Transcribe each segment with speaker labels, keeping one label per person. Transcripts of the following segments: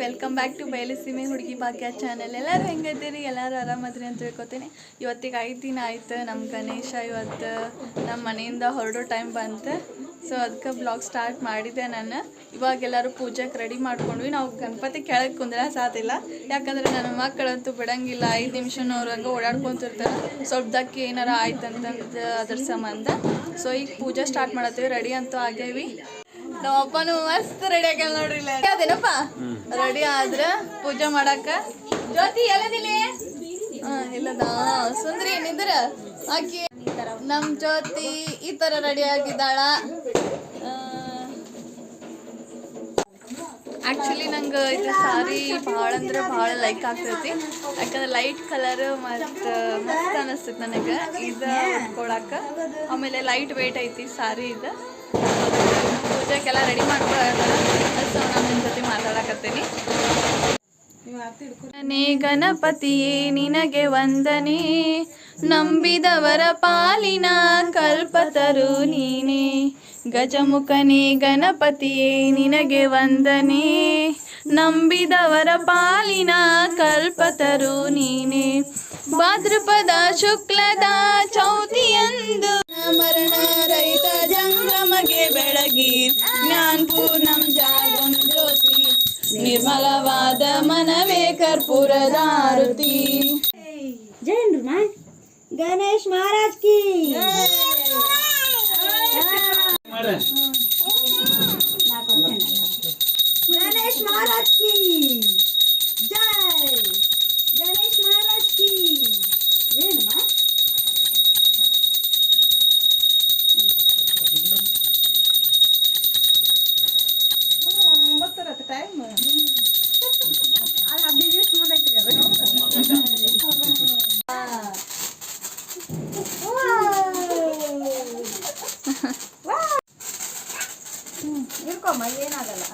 Speaker 1: Welcome back to ಬಯಲುಸೀಮೆ ಹುಡುಗಿ ಭಾಗ್ಯ channel. ಎಲ್ಲರೂ ಹೆಂಗಿದ್ದೀರಿ? ಎಲ್ಲರೂ ಆರಾಮದ್ರಿ ಅಂತ ತಿಳ್ಕೊತೀನಿ. ಇವತ್ತಿಗೆ 5 ದಿನ ಆಯ್ತು ನಮ್ಮ ಗಣೇಶ ಇವತ್ತು ನಮ್ಮ ಮನೆಯಿಂದ ಹೊರಡೋ ಟೈಮ್ ಬಂತು. ಸೊ ಅದಕ್ಕೆ ಬ್ಲಾಗ್ ಸ್ಟಾರ್ಟ್ ಮಾಡಿದೆ ನಾನು. ಇವಾಗೆಲ್ಲರೂ ಪೂಜೆಗೆ ರೆಡಿ ಮಾಡ್ಕೊಂಡ್ವಿ. ನಾವು ಗಣಪತಿ ಕೆಳಗೆ ಕುಂದ್ರ ಸಾತಿಲ್ಲ, ಯಾಕಂದರೆ ನನ್ನ ಮಕ್ಕಳಂತೂ ಬಿಡಂಗಿಲ್ಲ. 5 ನಿಮಿಷನೂ ಅವ್ರು ಹಂಗೆ ಓಡಾಡ್ಕೊತಿರ್ತಾರೆ. ಸ್ವಲ್ಪದಕ್ಕೆ ಏನಾರ ಆಯ್ತು ಅಂತಂದು ಅದ್ರ ಸಂಬಂಧ. ಸೊ ಈಗ ಪೂಜೆ ಸ್ಟಾರ್ಟ್ ಮಾಡತ್ತೀವಿ. ರೆಡಿ ಅಂತೂ ಆಗೇವಿ. ನಮ್ಮಪ್ಪನು ಮಸ್ತ್ ರೆಡಿ ಆಗ್ಯಾವ ನೋಡ್ರಿ. ಅದೇನಪ್ಪ ರೆಡಿ ಆದ್ರ ಪೂಜೆ ಮಾಡಾಕ. ಜ್ಯೋತಿ ಎಲ್ಲದಿಲ್ಲಿ? ಇಲ್ಲದ ಸುಂದ್ರಿ ನಿಂದ್ರ ಆಕಿ ನಮ್ ಜ್ಯೋತಿ ಈ ತರ ರೆಡಿ ಆಗಿದ್ದಾಳ. ಆ್ಯಕ್ಚುಲಿ ನಂಗೆ ಇದು ಸಾರಿ ಭಾಳ ಅಂದ್ರೆ ಭಾಳ ಲೈಕ್ ಆಗ್ತೈತಿ. ಯಾಕಂದ್ರೆ ಲೈಟ್ ಕಲರ್ ಮತ್ತು ಮಸ್ತ್ ಅನ್ನಿಸ್ತೈತಿ ನನಗೆ ಇದು ಉಟ್ಕೊಳಕ್ಕೆ. ಆಮೇಲೆ ಲೈಟ್ ವೇಟ್ ಐತಿ ಸಾರಿ ಇದು. ಪೂಜೆಗೆಲ್ಲ ರೆಡಿ ಮಾಡ್ಕೊಳ್ಳೋಣ. ಸೊ ನಾನು ನಿಮ್ಮ ಜೊತೆ ಮಾತಾಡಕತ್ತೀನಿ. ಗಣಪತಿಯೇ ನಿನಗೆ ವಂದನೆ, ನಂಬಿದವರ ಪಾಲಿನ ಕಲ್ಪತರು ನೀನೇ. ಗಜಮುಖನೇ ಗಣಪತಿಯೇ ನಿನಗೆ ವಂದನೆ, ನಂಬಿದವರ ಪಾಲಿನ ಕಲ್ಪತರು ನೀನೇ. ಭಾದ್ರಪದ ಶುಕ್ಲದ ಚೌತಿಯಂದು ಮರಣ ರಹಿತ ಜಂಗಮಗೆ ಬೆಳಗೀರ್ ಜ್ಞಾನಪೂರ್ಣಂ ಜಾಗಂ ಜ್ಯೋತಿ, ನಿರ್ಮಲವಾದ ಮನವೇ ಕರ್ಪೂರದ ಆರತಿ.
Speaker 2: ಜೈ ಗಣೇಶ್ ಮಹಾರಾಜ್ ಕಿ. गणेश महाराज की जय, गणेश महाराज की जय. टाइम ಇರ್ಕೊಮ್ಮ ಏನಾಗಲ್ಲ.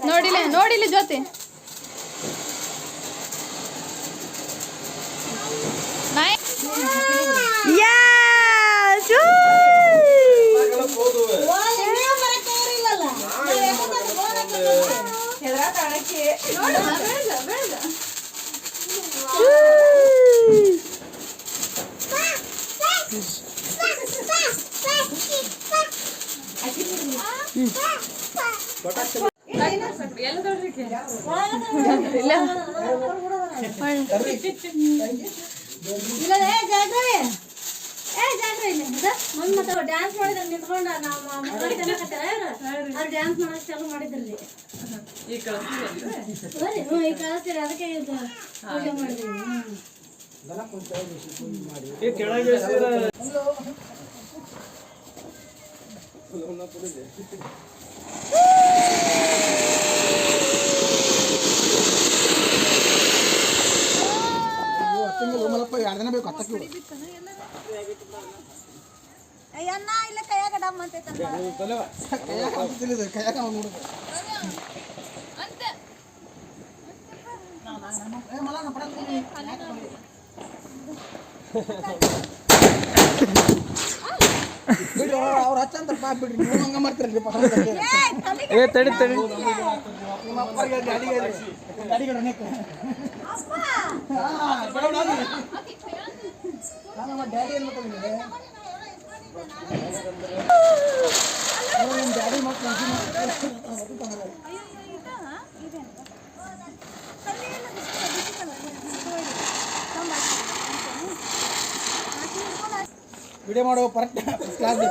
Speaker 1: ನೋಡಿಲ್ಲ ನೋಡಿಲ್ಲ ಜ್ಯೋತಿ ಡ್ಯಾನ್ಸ್ ಮಾಡಿದ್ರೆ ನಿಂತ್ಕೊಂಡ ಅವ್ರು ಡ್ಯಾನ್ಸ್ ಮಾಡೋದು ಚಾಲು ಮಾಡಿದ್ರಿ. ಈ ಕಳಿಸ್ತೀರಿ ಅದಕ್ಕೆ ಇದು ಪೂಜೆ ಮಾಡಿದ್ರಿ. ಅಯ್ಯಣ್ಣ ಇಲ್ಲ ಕೈಯಾಗ ಡಮ್ ಅಂತೈತಲ್ಲ
Speaker 3: ಅವ್ರ ಹಚ್ಚಂತ ಬಿಡ್ರಿ, ನೀವು ಹಂಗ ಮಾಡ್ತೀರಿ. ತಡಿ ತಡಿ ಡ್ಯಾಡಿ ಏನ್ ಡ್ಯಾಡಿ ಮಕ್ಕಳು ವಿಡಿಯೋ ಮಾಡೋ ಪರ್ಟ್ ಕ್ಲಾಸ್.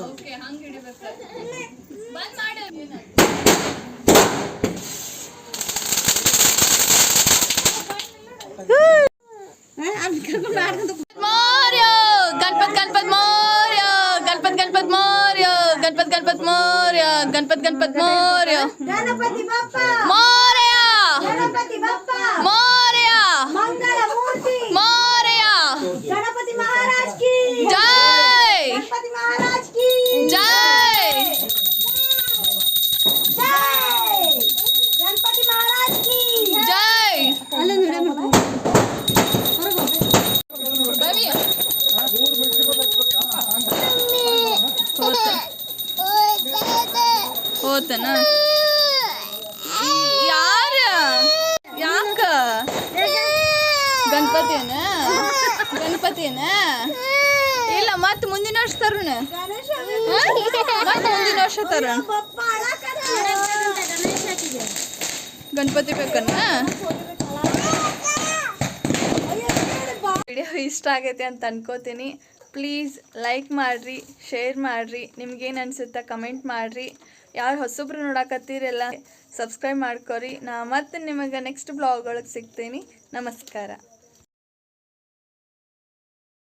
Speaker 1: ಓಕೆ ಹಂಗೆ ಹಿಡಿಬೇಕು. ಮೌರ್ಯ ಗಣಪತ್ ಮೌರ್ಯ ಗಣಪತ್ ಮೌರ್ಯ ಗಣಪತ್ ಮೌರ್ಯ ಗಣಪತ್ ಮೌರ್ಯ
Speaker 2: ಗಣಪತಿ ಬಪ್ಪ
Speaker 1: ಮೌರ್ಯ
Speaker 2: ಗಣಪತಿ ಬಪ್ಪ
Speaker 1: ಮೌರ್ಯ
Speaker 2: ಮಂಗಳ ಮೂರ್ತಿ
Speaker 1: ಮೌರ್ಯ
Speaker 2: ಗಣಪತಿ ಮಹಾರಾಜ್ ಕಿ
Speaker 1: ಜೈ
Speaker 2: ಗಣಪತಿ ಮಹಾರಾಜ್ ಕಿ
Speaker 1: ಜೈ
Speaker 2: ಜೈ ಗಣಪತಿ ಮಹಾರಾಜ್ ಕಿ
Speaker 1: ಜೈ ಹೋತನ ಯಾರ ಯಾಕ ಗಣಪತಿಯನ ಇಲ್ಲ ಮತ್ ಮುಂದಿನ ವರ್ಷ ತರುಣ ಮತ್ ಮುಂದಿನ ವರ್ಷ ತರುಣ
Speaker 2: ಬಪ್ಪ
Speaker 1: ಗಣಪತಿ ಬೇಕನ್ನ ವಿಡಿಯೋ ಇಷ್ಟ ಆಗೈತೆ ಅಂತ ಅನ್ಕೋತೀನಿ. ಪ್ಲೀಸ್ ಲೈಕ್ ಮಾಡಿರಿ, ಶೇರ್ ಮಾಡಿರಿ, ನಿಮ್ಗೇನು ಅನಿಸುತ್ತಾ ಕಮೆಂಟ್ ಮಾಡಿರಿ. ಯಾರು ಹೊಸಬ್ರು ನೋಡಕತ್ತೀರೆಲ್ಲ ಸಬ್ಸ್ಕ್ರೈಬ್ ಮಾಡ್ಕೊರಿ. ನಾ ಮತ್ತೆ ನಿಮಗೆ ನೆಕ್ಸ್ಟ್ ಬ್ಲಾಗ್ ಒಳಗೆ ಸಿಗ್ತೀನಿ. ನಮಸ್ಕಾರ.